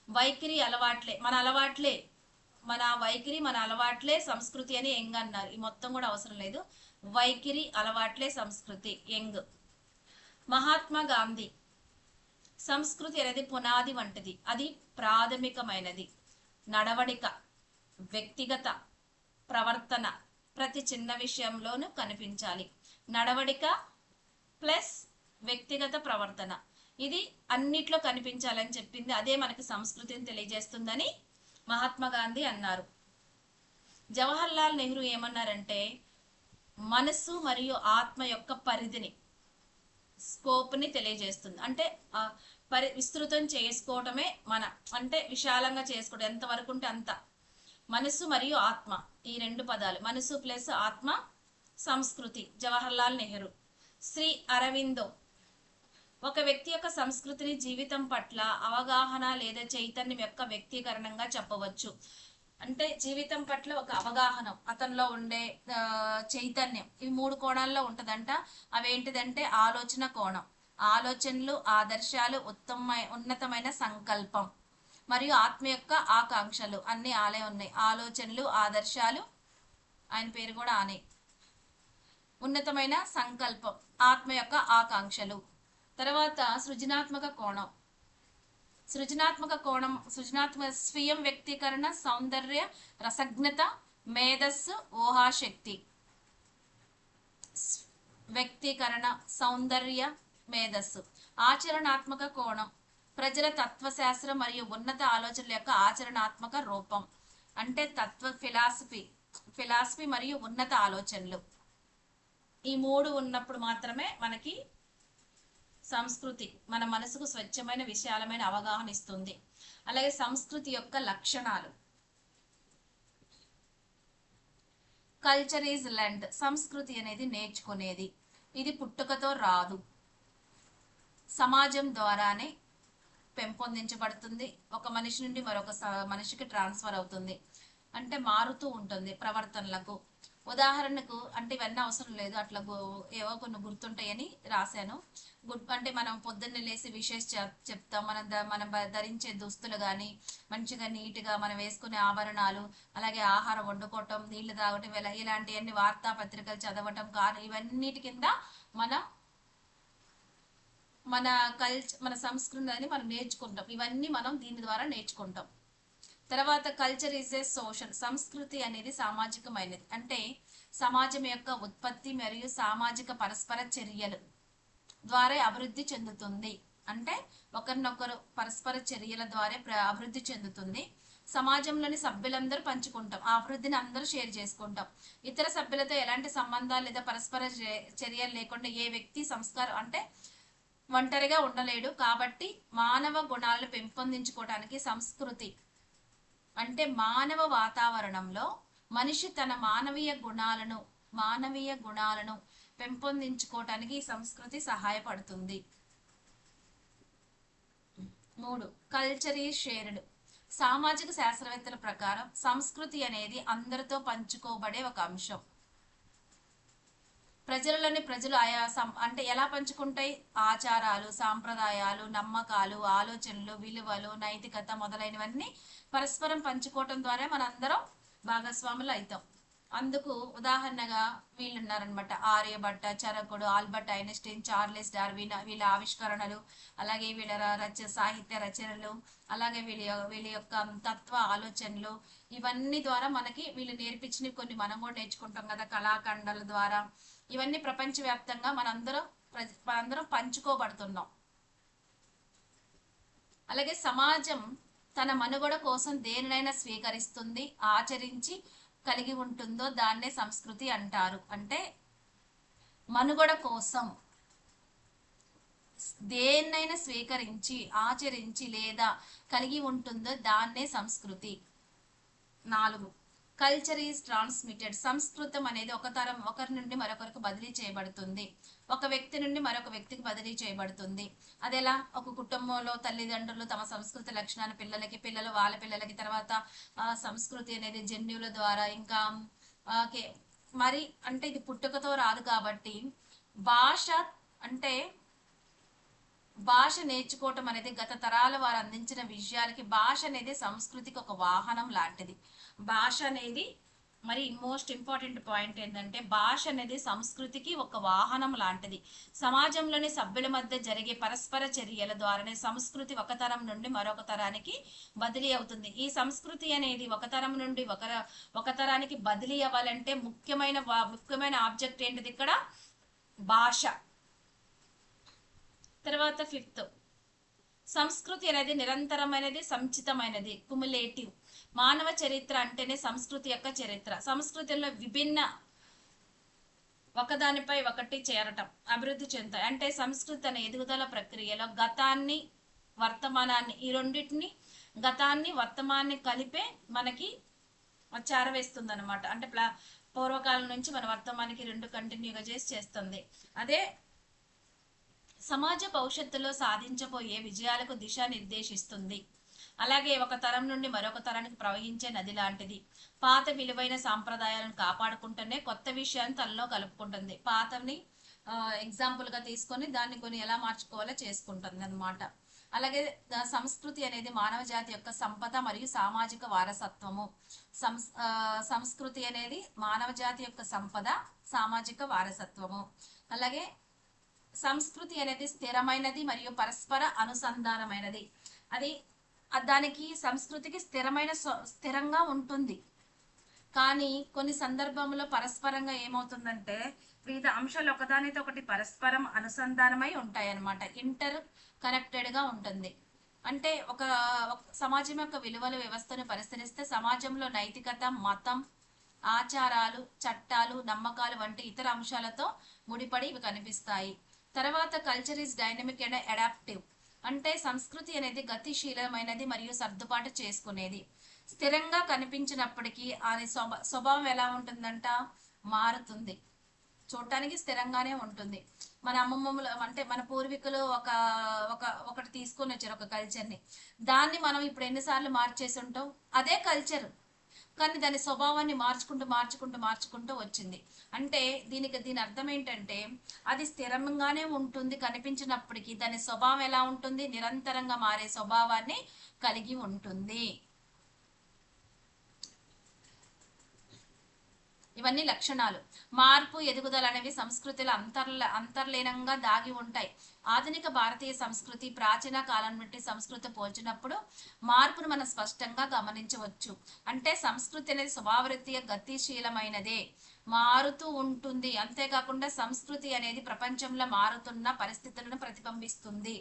Speaker 1: వైఖరి, అలవాట్లే మన వైఖరి, మన అలవాట్లే సంస్కృతి అని యంగ్ అన్నారు. ఈ మొత్తం కూడా అవసరం లేదు. వైఖరి, అలవాట్లే సంస్కృతి. యంగ్. మహాత్మా గాంధీ సంస్కృతి అనేది పునాది వంటిది. అది ప్రాథమికమైనది. నడవడిక, వ్యక్తిగత ప్రవర్తన ప్రతి చిన్న విషయంలోనూ కనిపించాలి. నడవడిక ప్లస్ వ్యక్తిగత ప్రవర్తన ఇది అన్నిట్లో కనిపించాలని చెప్పింది. అదే మనకి సంస్కృతిని తెలియజేస్తుందని మహాత్మా గాంధీ అన్నారు. జవహర్ లాల్ నెహ్రూ ఏమన్నారంటే మనసు మరియు ఆత్మ యొక్క పరిధిని, స్కోప్ని తెలియజేస్తుంది. అంటే విస్తృతం చేసుకోవటమే అంటే విశాలంగా చేసుకోవడం, ఎంతవరకు ఉంటే అంత. మనసు మరియు ఆత్మ ఈ రెండు పదాలు, మనసు ప్లస్ ఆత్మ సంస్కృతి. జవహర్ లాల్ నెహ్రూ. శ్రీ అరవిందో ఒక వ్యక్తి యొక్క సంస్కృతిని జీవితం పట్ల అవగాహన లేదా చైతన్యం యొక్క వ్యక్తీకరణంగా చెప్పవచ్చు. అంటే జీవితం పట్ల ఒక అవగాహన, అతనిలో ఉండే చైతన్యం, ఇవి 3 కోణాల్లో ఉంటదంట. అవేంటిదంటే ఆలోచన కోణం, ఆలోచనలు, ఆదర్శాలు, ఉన్నతమైన సంకల్పం మరియు ఆత్మ యొక్క ఆకాంక్షలు అన్ని ఆలే ఉన్నాయి. ఆలోచనలు, ఆదర్శాలు, ఆయన పేరు కూడా ఆనే. ఉన్నతమైన సంకల్పం, ఆత్మ యొక్క ఆకాంక్షలు. తర్వాత సృజనాత్మక స్వయం వ్యక్తీకరణ, సౌందర్య, రసజ్ఞత, మేధస్సు, ఊహాశక్తి. వ్యక్తీకరణ, సౌందర్య, మేధస్సు. ఆచరణాత్మక కోణం, ప్రజల తత్వశాస్త్రం మరియు ఉన్నత ఆలోచనల యొక్క ఆచరణాత్మక రూపం. అంటే ఫిలాసఫీ మరియు ఉన్నత ఆలోచనలు. ఈ మూడు ఉన్నప్పుడు మాత్రమే మనకి సంస్కృతి మన మనసుకు స్వచ్ఛమైన విశాలమైన అవగాహన ఇస్తుంది. అలాగే సంస్కృతి యొక్క లక్షణాలు. Culture is learned. సంస్కృతి అనేది నేర్చుకునేది. ఇది పుట్టుకతో రాదు, సమాజం ద్వారానే పెంపొందించబడుతుంది. ఒక మనిషి నుండి మరొక మనిషికి ట్రాన్స్ఫర్ అవుతుంది. అంటే మారుతూ ఉంటుంది ప్రవర్తనలకు. ఉదాహరణకు అంటే ఇవన్నీ అవసరం లేదు, అట్లా ఏవో కొన్ని గుర్తుంటాయని రాశాను. అంటే మనం పొద్దున్నే లేసి విషెస్ చెప్తాం. మనం ధరించే దుస్తులు కానీ మంచిగా నీట్గా మనం వేసుకునే ఆభరణాలు, అలాగే ఆహారం వండుకోవటం, నీళ్లు తాగటం, ఇలాంటివన్నీ వార్తాపత్రికలు చదవటం కానీ ఇవన్నిటి కింద మన సంస్కృతిని మనం నేర్చుకుంటాం. ఇవన్నీ మనం దీని ద్వారా నేర్చుకుంటాం. తర్వాత కల్చర్ ఈజ్ ఏ సోషల్. సంస్కృతి అనేది సామాజికమైనది. అంటే సమాజం యొక్క ఉత్పత్తి మరియు సామాజిక పరస్పర చర్యలు ద్వారా అభివృద్ధి చెందుతుంది. అంటే ఒకరినొకరు పరస్పర చర్యల ద్వారా అభివృద్ధి చెందుతుంది. సమాజంలోని సభ్యులందరూ పంచుకుంటాం, ఆ అభివృద్ధిని అందరూ షేర్ చేసుకుంటాం. ఇతర సభ్యులతో ఎలాంటి సంబంధాలు లేదా పరస్పర చర్యలు లేకుండా ఏ వ్యక్తి సంస్కారం అంటే ఒంటరిగా ఉండలేడు. కాబట్టి మానవ గుణాలను పెంపొందించుకోవడానికి సంస్కృతి అంటే మానవ వాతావరణంలో మనిషి తన మానవీయ గుణాలను పెంపొందించుకోవటానికి ఈ సంస్కృతి సహాయపడుతుంది. 3. Culture is shared. సామాజిక శాస్త్రవేత్తల ప్రకారం సంస్కృతి అనేది అందరితో పంచుకోబడే ఒక అంశం. ప్రజలు అంటే ఎలా పంచుకుంటాయి? ఆచారాలు, సాంప్రదాయాలు, నమ్మకాలు, ఆలోచనలు, విలువలు, నైతికత మొదలైనవన్నీ పరస్పరం పంచుకోవటం ద్వారా మనందరం భాగస్వాములు అవుతాం. అందుకు ఉదాహరణగా వీళ్ళున్నారనమాట. ఆర్యభట్ట, చరకుడు, ఆల్బర్ట్ ఐన్స్టీన్, చార్లెస్ డార్విన్, వీళ్ళ ఆవిష్కరణలు, అలాగే వీళ్ళ సాహిత్య రచనలు, అలాగే వీళ్ళ యొక్క తత్వ ఆలోచనలు, ఇవన్నీ ద్వారా మనకి వీళ్ళు నేర్పించినవి కొన్ని మనం కూడా నేర్చుకుంటాం కదా కళాఖండాల ద్వారా. ఇవన్నీ ప్రపంచవ్యాప్తంగా మనందరం పంచుకోబడుతున్నాం. అలాగే సమాజం తన మనుగడ కోసం దేనినైనా స్వీకరిస్తుంది, ఆచరించి కలిగి ఉంటుందో దాన్నే సంస్కృతి అంటారు. అంటే మనుగడ కోసం దేన్నైనా స్వీకరించి, ఆచరించి లేదా కలిగి ఉంటుందో దాన్నే సంస్కృతి. 4. Culture is transmitted. సంస్కృతం అనేది ఒకరి నుండి మరొకరికి బదిలీ చేయబడుతుంది. ఒక వ్యక్తి నుండి మరొక వ్యక్తికి బదిలీ చేయబడుతుంది. అదెలా? ఒక కుటుంబంలో తల్లిదండ్రులు తమ సంస్కృతి లక్షణాన్ని పిల్లలు వాళ్ళ పిల్లలకి, తర్వాత సంస్కృతి అనేది జన్యువుల ద్వారా, ఇంకా మరి అంటే ఇది పుట్టుకతో రాదు కాబట్టి భాష నేర్చుకోవటం అనేది గత తరాల వారు అందించిన విషయాలకి భాష అనేది సంస్కృతికి ఒక వాహనం లాంటిది. భాష అనేది మరి మోస్ట్ ఇంపార్టెంట్ పాయింట్ ఏంటంటే భాష అనేది సంస్కృతికి ఒక వాహనం లాంటిది. సమాజంలోని సభ్యుల మధ్య జరిగే పరస్పర చర్యల ద్వారానే సంస్కృతి ఒక తరం నుండి మరొక తరానికి బదిలీ అవుతుంది. ఈ సంస్కృతి అనేది ఒక తరం నుండి ఒక తరానికి బదిలీ అవ్వాలంటే ముఖ్యమైన ఆబ్జెక్ట్ ఏంటిది ఇక్కడ? భాష. తర్వాత 5th, సంస్కృతి అనేది నిరంతరమైనది, సంచితమైనది, కుములేటివ్. మానవ చరిత్ర అంటేనే సంస్కృతి యొక్క చరిత్ర. సంస్కృతిలో విభిన్న ఒకదానిపై ఒకటి చేరటం, అభివృద్ధి చెందుతాయి. అంటే సంస్కృతి అనే ఎదుగుదల ప్రక్రియలో గతాన్ని, వర్తమానాన్ని, ఈ రెండింటిని గతాన్ని వర్తమానాన్ని కలిపే మనకి చేరవేస్తుంది అనమాట. అంటే పూర్వకాలం నుంచి మన వర్తమానికి రెండు కంటిన్యూగా చేస్తుంది. అదే సమాజ భవిష్యత్తులో సాధించబోయే విజయాలకు దిశ నిర్దేశిస్తుంది. అలాగే ఒక తరం నుండి మరొక తరానికి ప్రవహించే నది లాంటిది. పాత విలువైన సాంప్రదాయాలను కాపాడుకుంటూనే కొత్త విషయాన్ని తనలో కలుపుకుంటుంది. పాతని ఎగ్జాంపుల్గా తీసుకొని దాన్ని కొన్ని ఎలా మార్చుకోవాలో చేసుకుంటుంది అనమాట. అలాగే సంస్కృతి అనేది మానవ జాతి యొక్క సంపద మరియు సామాజిక వారసత్వము. సంస్కృతి అనేది మానవ జాతి యొక్క సంపద, సామాజిక వారసత్వము. అలాగే సంస్కృతి అనేది స్థిరమైనది మరియు పరస్పర అనుసంధానమైనది. అది దానికి సంస్కృతికి స్థిరంగా ఉంటుంది. కానీ కొన్ని సందర్భంలో పరస్పరంగా ఏమవుతుందంటే వివిధ అంశాలు ఒకదానితో ఒకటి పరస్పరం అనుసంధానమై ఉంటాయి అన్నమాట. ఇంటర్ కనెక్టెడ్ గా ఉంటుంది. అంటే ఒక సమాజం యొక్క విలువల వ్యవస్థను పరిశీలిస్తే సమాజంలో నైతికత, మతం, ఆచారాలు, చట్టాలు, నమ్మకాలు వంటి ఇతర అంశాలతో ముడిపడి ఇవి కనిపిస్తాయి. తర్వాత culture is dynamic and adaptive. అంటే సంస్కృతి అనేది గతిశీలమైనది మరియు సర్దుబాటు చేసుకునేది. స్థిరంగా కనిపించినప్పటికీ అది స్వభావం ఎలా ఉంటుందంట, మారుతుంది. చూడటానికి స్థిరంగానే ఉంటుంది. మన అమ్మమ్మలు అంటే మన పూర్వీకులు ఒకటి తీసుకొని వచ్చారు, ఒక కల్చర్ని. దాన్ని మనం ఇప్పుడు ఎన్నిసార్లు మార్చేసి ఉంటాం, అదే కల్చర్, కానీ దాని స్వభావాన్ని మార్చుకుంటూ వచ్చింది. అంటే దీని అర్థం ఏంటంటే అది స్థిరంగానే ఉంటుంది కనిపించినప్పటికీ దాని స్వభావం ఎలా ఉంటుంది, నిరంతరంగా మారే స్వభావాన్ని కలిగి ఉంటుంది. ఇవన్నీ లక్షణాలు. మార్పు, ఎదుగుదల అనేవి సంస్కృతిలో అంతర్లీనంగా దాగి ఉంటాయి. ఆధునిక భారతీయ సంస్కృతి ప్రాచీన కాలం నుండి సంస్కృతి పోల్చినప్పుడు మార్పును మనం స్పష్టంగా గమనించవచ్చు. అంటే సంస్కృతి అనేది స్వభావరీత్యా గతిశీలమైనదే, మారుతూ ఉంటుంది. అంతేకాకుండా సంస్కృతి అనేది ప్రపంచంలో మారుతున్న పరిస్థితులను ప్రతిబింబిస్తుంది.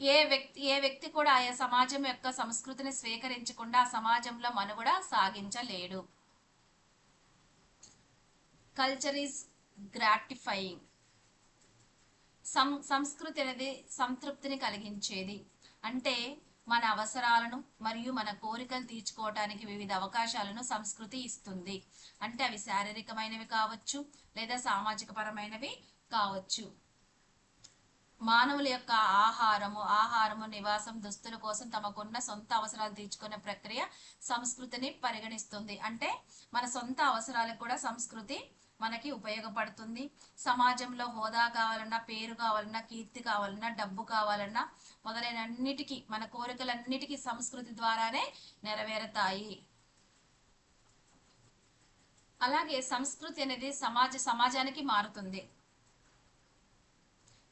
Speaker 1: ఏ వ్యక్తి కూడా ఆయా సమాజం యొక్క సంస్కృతిని స్వీకరించకుండా ఆ సమాజంలో మనుగడ సాగించలేడు. Culture is gratifying. సంస్కృతి అనేది సంతృప్తిని కలిగించేది. అంటే మన అవసరాలను మరియు మన కోరికలు తీర్చుకోవటానికి వివిధ అవకాశాలను సంస్కృతి ఇస్తుంది. అంటే అవి శారీరకమైనవి కావచ్చు లేదా సామాజిక పరమైనవి కావచ్చు. మానవుల యొక్క ఆహారము, నివాసం, దుస్తుల కోసం తమకున్న సొంత అవసరాలు తీర్చుకునే ప్రక్రియ సంస్కృతిని పరిగణిస్తుంది. అంటే మన సొంత అవసరాలకు కూడా సంస్కృతి మనకి ఉపయోగపడుతుంది. సమాజంలో హోదా కావాలన్నా, పేరు కావాలన్నా, కీర్తి కావాలన్నా, డబ్బు కావాలన్నా మొదలైన అన్నిటికీ మన కోరికలన్నిటికీ సంస్కృతి ద్వారానే నెరవేరుతాయి. అలాగే సంస్కృతి అనేది సమాజానికి మారుతుంది.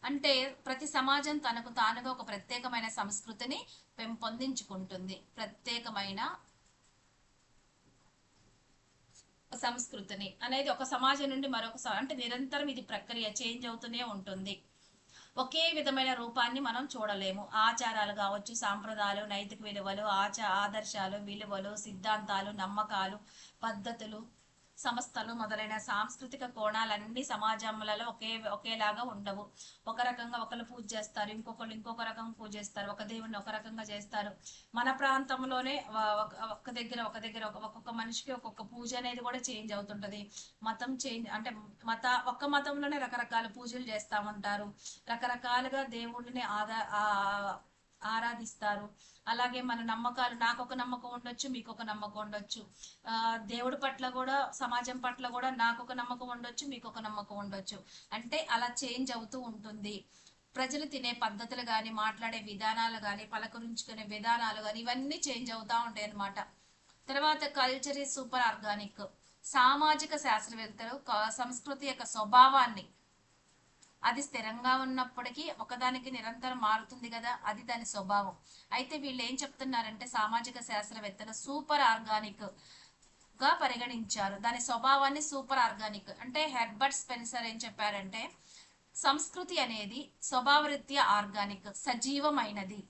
Speaker 1: అంటే ప్రతి సమాజం తనకు తానుగా ఒక ప్రత్యేకమైన సంస్కృతిని పెంపొందించుకుంటుంది. ప్రత్యేకమైన సంస్కృతిని అనేది ఒక సమాజం నుండి మరొక అంటే నిరంతరం ఇది ప్రక్రియ చేంజ్ అవుతూనే ఉంటుంది. ఒకే విధమైన రూపాన్ని మనం చూడలేము. ఆచారాలు కావచ్చు, సాంప్రదాయాలు, నైతిక విలువలు, ఆదర్శాలు, విలువలు, సిద్ధాంతాలు, నమ్మకాలు, పద్ధతులు, సంస్థలు మొదలైన సాంస్కృతిక కోణాలన్నీ సమాజంలో ఒకేలాగా ఉండవు. ఒక రకంగా ఒకరు పూజ చేస్తారు, ఇంకొక రకంగా పూజ చేస్తారు, ఒక దేవుడిని ఒక రకంగా చేస్తారు. మన ప్రాంతంలోనే ఒక దగ్గర ఒక్కొక్క మనిషికి ఒక్కొక్క పూజ అనేది కూడా చేంజ్ అవుతుంటది. మతం చేంజ్ అంటే ఒక్క మతంలోనే రకరకాల పూజలు చేస్తా ఉంటారు, రకరకాలుగా దేవుడిని ఆరాధిస్తారు. అలాగే మన నమ్మకాలు, నాకు ఒక నమ్మకం ఉండొచ్చు, మీకు ఒక నమ్మకం ఉండొచ్చు. దేవుడి పట్ల కూడా, సమాజం పట్ల కూడా నాకు ఒక నమ్మకం ఉండొచ్చు, మీకు ఒక నమ్మకం ఉండొచ్చు. అంటే అలా చేంజ్ అవుతూ ఉంటుంది. ప్రజలు తినే పద్ధతులు కానీ, మాట్లాడే విధానాలు కానీ, పలకరించుకునే విధానాలు కానీ ఇవన్నీ చేంజ్ అవుతూ ఉంటాయి అన్నమాట. తర్వాత కల్చర్ ఈజ్ సూపర్ ఆర్గానిక్. సామాజిక శాస్త్రవేత్తలు సంస్కృతి యొక్క స్వభావాన్ని, అది స్థిరంగా ఉన్నప్పటికీ ఒకదానికి నిరంతరం మారుతుంది కదా, అది దాని స్వభావం. అయితే వీళ్ళు ఏం చెప్తున్నారంటే సామాజిక శాస్త్రవేత్తలు సూపర్ ఆర్గానిక్ గా పరిగణించారు దాని స్వభావాన్ని. సూపర్ ఆర్గానిక్ అంటే హెర్బర్ట్ స్పెన్సర్ ఏం చెప్పారంటే సంస్కృతి అనేది స్వభావరీత్యా ఆర్గానిక్, సజీవమైనది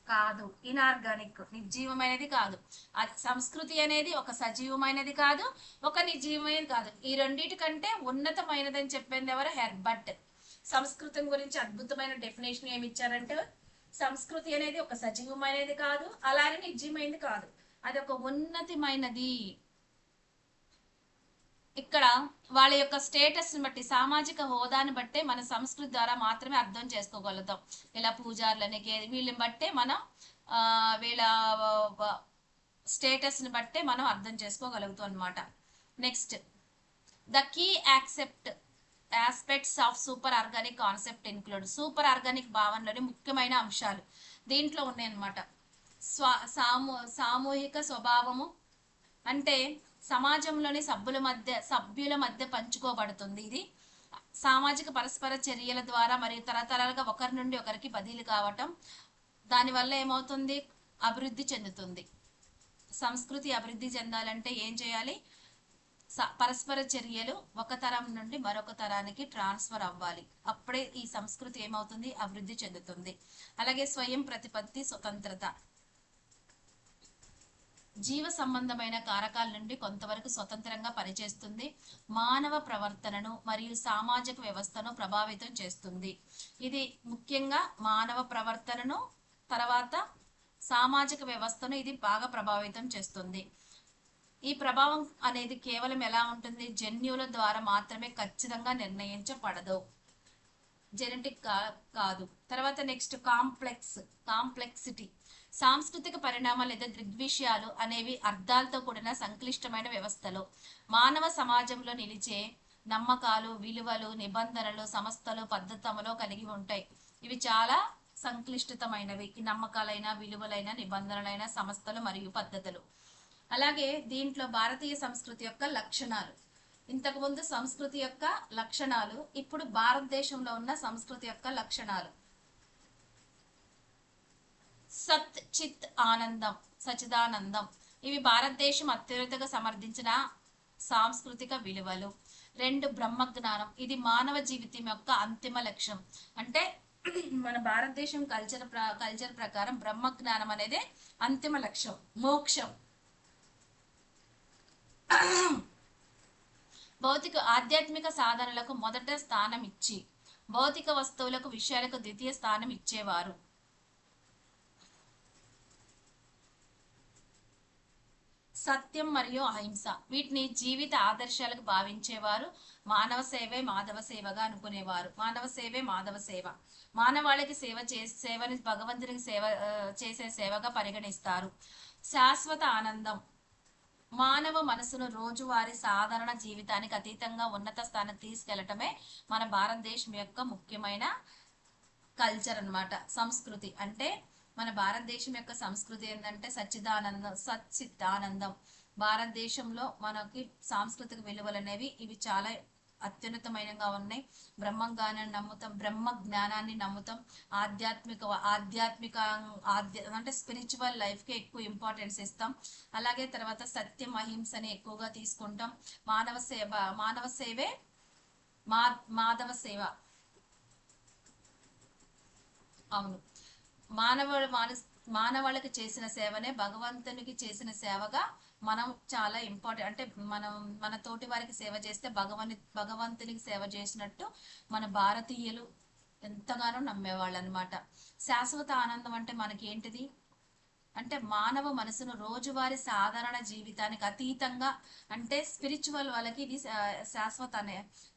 Speaker 1: కాదు, ఇన్ఆర్గానిక్, నిర్జీవమైనది కాదు. సంస్కృతి అనేది ఒక సజీవమైనది కాదు, ఒక నిర్జీవమైనది కాదు. ఈ రెండింటి కంటే ఉన్నతమైనదని చెప్పింది ఎవరు? హెర్బర్ట్. సంస్కృతం గురించి అద్భుతమైన డెఫినేషన్ ఏమి ఇచ్చారంటే సంస్కృతి అనేది ఒక సజీవమైనది కాదు, అలానే నిర్జీవమైనది కాదు, అది ఒక ఉన్నతమైనది. ఇక్కడ వాళ్ళ యొక్క స్టేటస్ని బట్టి, సామాజిక హోదాని బట్టే మన సంస్కృతి ద్వారా మాత్రమే అర్థం చేసుకోగలుగుతాం. ఇలా పూజారులని వీళ్ళని బట్టే మనం వీళ్ళ స్టేటస్ని బట్టే మనం అర్థం చేసుకోగలుగుతాం అనమాట. Next, the key aspects of super organic concept include. Super organic భావనలోని ముఖ్యమైన అంశాలు దీంట్లో ఉన్నాయన్నమాట. సామూహిక స్వభావము, అంటే సమాజంలోని సభ్యుల మధ్య పంచుకోబడుతుంది. ఇది సామాజిక పరస్పర చర్యల ద్వారా మరియు తరతరాలుగా ఒకరి నుండి ఒకరికి బదిలీ కావటం. దానివల్ల ఏమవుతుంది? అభివృద్ధి చెందుతుంది. సంస్కృతి అభివృద్ధి చెందాలంటే ఏం చేయాలి? పరస్పర చర్యలు ఒక తరం నుండి మరొక తరానికి ట్రాన్స్ఫర్ అవ్వాలి. అప్పుడే ఈ సంస్కృతి ఏమవుతుంది? అభివృద్ధి చెందుతుంది. అలాగే స్వయం ప్రతిపత్తి, స్వతంత్రత. జీవ సంబంధమైన కారకాల నుండి కొంతవరకు స్వతంత్రంగా పనిచేస్తుంది. మానవ ప్రవర్తనను మరియు సామాజిక వ్యవస్థను ప్రభావితం చేస్తుంది. ఇది ముఖ్యంగా మానవ ప్రవర్తనను, తర్వాత సామాజిక వ్యవస్థను ఇది బాగా ప్రభావితం చేస్తుంది. ఈ ప్రభావం అనేది కేవలం ఎలా ఉంటుంది? జన్యువుల ద్వారా మాత్రమే ఖచ్చితంగా నిర్ణయించబడదు, జెనెటిక్ కాదు. తర్వాత నెక్స్ట్ కాంప్లెక్సిటీ. సాంస్కృతిక పరిణామాలు లేదా దృగ్విషయాలు అనేవి అర్థాలతో కూడిన సంక్లిష్టమైన వ్యవస్థలు. మానవ సమాజంలో నిలిచే నమ్మకాలు, విలువలు, నిబంధనలు, సంస్థలు, పద్ధతులు కలిగి ఉంటాయి. ఇవి చాలా సంక్లిష్టమైనవి. ఈ నమ్మకాలైన, విలువలైన, నిబంధనలైన, సంస్థలు మరియు పద్ధతులు. అలాగే దీంట్లో భారతీయ సంస్కృతి యొక్క లక్షణాలు. ఇంతకుముందు సంస్కృతి యొక్క లక్షణాలు, ఇప్పుడు భారతదేశంలో ఉన్న సంస్కృతి యొక్క లక్షణాలు. సత్ చిత్ ఆనందం, సచిదానందం. ఇవి భారతదేశం అత్యున్నతగా సమర్థించిన సాంస్కృతిక విలువలు. 2 బ్రహ్మజ్ఞానం. ఇది మానవ జీవితం యొక్క అంతిమ లక్ష్యం. అంటే మన భారతదేశం కల్చర్ ప్రకారం బ్రహ్మజ్ఞానం అనేది అంతిమ లక్ష్యం, మోక్షం. ఆధ్యాత్మిక సాధనలకు మొదట స్థానం ఇచ్చి భౌతిక వస్తువులకు, విషయాలకు ద్వితీయ స్థానం ఇచ్చేవారు. సత్యం మరియు అహింస, వీటిని జీవిత ఆదర్శాలకు భావించేవారు. మానవ సేవే మాధవ సేవగా అనుకునేవారు. మానవ సేవే మాధవ సేవ. మానవాళికి సేవని భగవంతునికి చేసే సేవగా పరిగణిస్తారు. శాశ్వత ఆనందం. మానవ మనసును రోజువారీ సాధారణ జీవితానికి అతీతంగా ఉన్నత స్థానం తీసుకెళ్లటమే మన భారతదేశం యొక్క ముఖ్యమైన కల్చర్ అన్నమాట. సంస్కృతి అంటే మన భారతదేశం యొక్క సంస్కృతి ఏంటంటే సచ్చిదానందం. భారతదేశంలో మనకి సాంస్కృతిక విలువలు అనేవి ఇవి చాలా అత్యున్నతమైనగా ఉన్నాయి. బ్రహ్మ జ్ఞానాన్ని నమ్ముతాం. అంటే స్పిరిచువల్ లైఫ్కి ఎక్కువ ఇంపార్టెన్స్ ఇస్తాం. అలాగే తర్వాత సత్యం, అహింసని ఎక్కువగా తీసుకుంటాం. మానవ సేవే మాధవ సేవ. అవును, మానవాళికి చేసిన సేవనే భగవంతునికి చేసిన సేవగా మనం చాలా ఇంపార్టెంట్. అంటే మన తోటి వారికి సేవ చేస్తే భగవంతునికి సేవ చేసినట్టు మన భారతీయులు ఎంతగానో నమ్మేవాళ్ళు అనమాట. శాశ్వత ఆనందం అంటే మనకి ఏంటిది అంటే మానవ మనసును రోజువారీ సాధారణ జీవితానికి అతీతంగా, అంటే స్పిరిచువల్ వాళ్ళకి ఇది శాశ్వత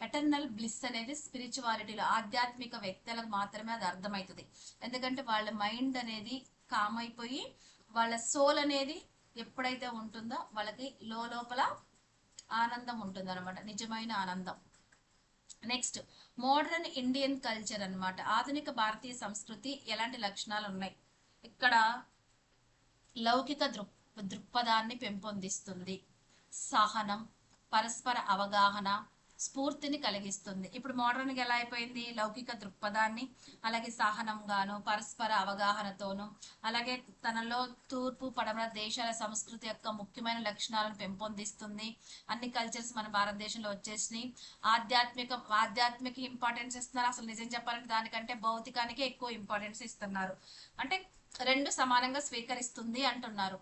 Speaker 1: ఎటర్నల్ బ్లిస్ అనేది స్పిరిచువాలిటీలో ఆధ్యాత్మిక వ్యక్తులకు మాత్రమే అది అర్థమవుతుంది. ఎందుకంటే వాళ్ళ మైండ్ అనేది కామ్ అయిపోయి వాళ్ళ సోల్ అనేది ఎప్పుడైతే ఉంటుందో వాళ్ళకి లోపల ఆనందం ఉంటుంది అనమాట, నిజమైన ఆనందం. నెక్స్ట్ మోడర్న్ ఇండియన్ కల్చర్ అన్నమాట. ఆధునిక భారతీయ సంస్కృతి ఎలాంటి లక్షణాలు ఉన్నాయి? ఇక్కడ లౌకిక దృక్పథాన్ని పెంపొందిస్తుంది. సహనం, పరస్పర అవగాహన, స్ఫూర్తిని కలిగిస్తుంది. ఇప్పుడు మోడర్న్గా ఎలా అయిపోయింది? లౌకిక దృక్పథాన్ని, అలాగే సహనంగాను, పరస్పర అవగాహనతోను, అలాగే తనలో తూర్పు పడమర దేశాల సంస్కృతి యొక్క ముఖ్యమైన లక్షణాలను పెంపొందిస్తుంది. అన్ని కల్చర్స్ మన భారతదేశంలో వచ్చేసినాయి. ఆధ్యాత్మిక ఇంపార్టెన్స్ ఇస్తున్నారు. అసలు నిజం చెప్పాలంటే దానికంటే భౌతికానికి ఎక్కువ ఇంపార్టెన్స్ ఇస్తున్నారు. అంటే 2 సమానంగా స్వీకరిస్తుంది అంటున్నారు.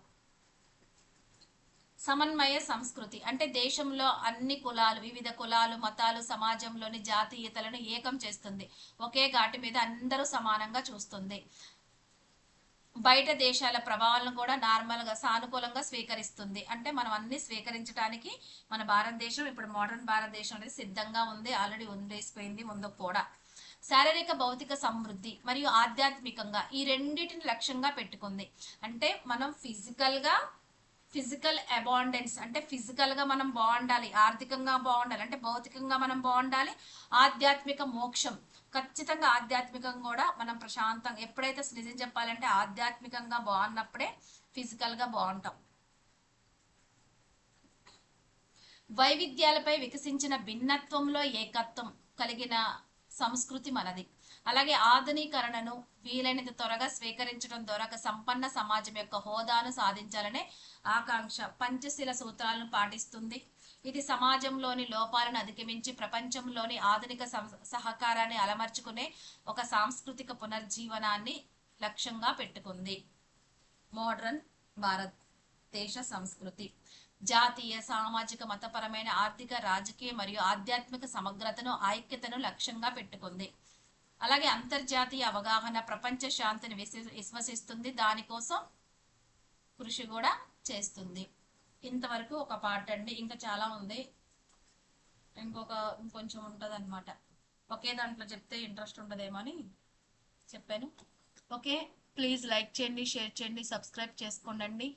Speaker 1: సమన్వయ సంస్కృతి అంటే దేశంలో అన్ని వివిధ కులాలు, మతాలు, సమాజంలోని జాతీయతలను ఏకం చేస్తుంది. ఒకే ఘాటి మీద అందరూ సమానంగా చూస్తుంది. బయట దేశాల ప్రభావాలను కూడా నార్మల్గా సానుకూలంగా స్వీకరిస్తుంది. అంటే మనం అన్ని స్వీకరించడానికి మన భారతదేశం ఇప్పుడు మోడర్న్ భారతదేశం అనేది సిద్ధంగా ఉంది. ఆల్రెడీ ఉండేసిపోయింది ముందు కూడా. శారీరక భౌతిక సమృద్ధి మరియు ఆధ్యాత్మికంగా ఈ రెండింటిని లక్ష్యంగా పెట్టుకుంది. అంటే మనం ఫిజికల్ అబాండెన్స్ అంటే ఫిజికల్ గా మనం బాగుండాలి, ఆర్థికంగా బాగుండాలి, అంటే భౌతికంగా మనం బాగుండాలి. ఆధ్యాత్మిక మోక్షం, ఖచ్చితంగా ఆధ్యాత్మికంగా కూడా మనం ప్రశాంతంగా, ఎప్పుడైతే నిజం చెప్పాలంటే ఆధ్యాత్మికంగా బాగున్నప్పుడే ఫిజికల్ గా బాగుంటాం. వైవిధ్యాలపై వికసించిన భిన్నత్వంలో ఏకత్వం కలిగిన సంస్కృతి మనది. అలాగే ఆధునీకరణను వీలైనంత త్వరగా స్వీకరించడం ద్వారా ఒక సంపన్న సమాజం యొక్క హోదాను సాధించాలనే ఆకాంక్ష పంచశీల సూత్రాలను పాటిస్తుంది. ఇది సమాజంలోని లోపాలను అధిగమించి ప్రపంచంలోని ఆధునిక సహకారాన్ని అలమర్చుకునే ఒక సాంస్కృతిక పునర్జీవనాన్ని లక్ష్యంగా పెట్టుకుంది. మోడ్రన్ భారతదేశ సంస్కృతి జాతీయ సామాజిక మతపరమైన ఆర్థిక రాజకీయ మరియు ఆధ్యాత్మిక సమగ్రతను ఐక్యతను లక్ష్యంగా పెట్టుకుంది. అలాగే అంతర్జాతీయ అవగాహన ప్రపంచ శాంతిని విశ్వసిస్తుంది, దానికోసం కృషి కూడా చేస్తుంది. ఇంతవరకు ఒక పార్ట్ అండి, ఇంకా చాలా ఉంది, ఇంకొంచెం ఉంటుంది అనమాట. ఒకే దాంట్లో చెప్తే ఇంట్రెస్ట్ ఉండదేమో అని చెప్పాను. ఓకే, ప్లీజ్ లైక్ చేయండి, షేర్ చేయండి, సబ్స్క్రైబ్ చేసుకోండి.